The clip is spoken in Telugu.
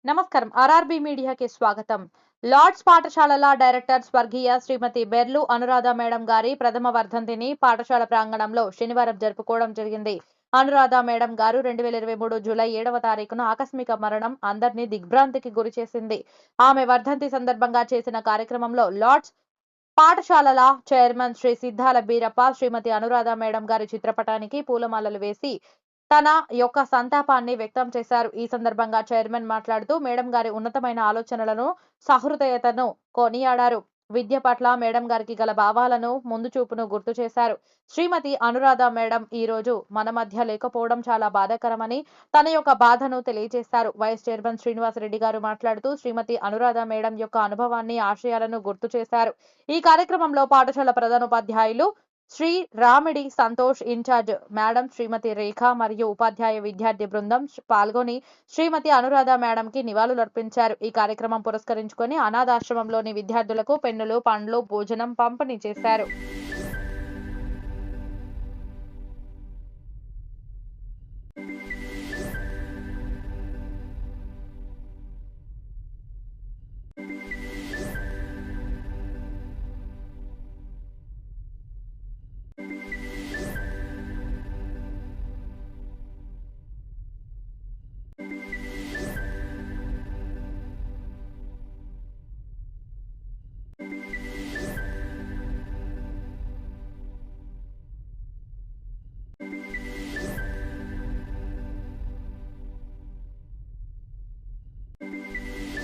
నమస్కారం ఆర్ఆర్బీ మీడియాకి స్వాగతం. లార్డ్స్ పాఠశాలల డైరెక్టర్ స్వర్గీయ శ్రీమతి బెర్లు అనురాధ మేడం గారి ప్రథమ వర్ధంతిని పాఠశాల ప్రాంగణంలో శనివారం జరుపుకోవడం జరిగింది. అనురాధ మేడం గారు 2023 జూలై 7వ తారీఖున ఆకస్మిక మరణం అందరినీ దిగ్భ్రాంతికి గురిచేసింది. ఆమె వర్ధంతి సందర్భంగా చేసిన కార్యక్రమంలో లార్డ్స్ పాఠశాలల చైర్మన్ శ్రీ సిద్ధాల బీరప్ప శ్రీమతి అనురాధ మేడం గారి చిత్రపటానికి పూలమాలలు వేసి తన యొక్క సంతాపాన్ని వ్యక్తం చేశారు. ఈ సందర్భంగా చైర్మన్ మాట్లాడుతూ మేడం గారి ఉన్నతమైన ఆలోచనలను, సహృదయతను కొనియాడారు. విద్య పట్ల మేడం గారికి గల భావాలను, ముందు చూపును గుర్తు చేశారు. శ్రీమతి అనురాధ మేడం ఈ రోజు మన మధ్య లేకపోవడం చాలా బాధాకరమని తన యొక్క బాధను తెలియజేశారు. వైస్ చైర్మన్ శ్రీనివాసరెడ్డి గారు మాట్లాడుతూ శ్రీమతి అనురాధ మేడం యొక్క అనుభవాన్ని, ఆశయాలను గుర్తు చేశారు. ఈ కార్యక్రమంలో పాఠశాల ప్రధానోపాధ్యాయులు శ్రీ రామిడి సంతోష్, ఇన్ఛార్జ్ మేడం శ్రీమతి రేఖ మరియు ఉపాధ్యాయ విద్యార్థి బృందం పాల్గొని శ్రీమతి అనురాధ మేడంకి నివాళులర్పించారు. ఈ కార్యక్రమం పురస్కరించుకొని అనాథాశ్రమంలోని విద్యార్థులకు పెన్నులు, పండ్లు, భోజనం పంపిణీ చేశారు.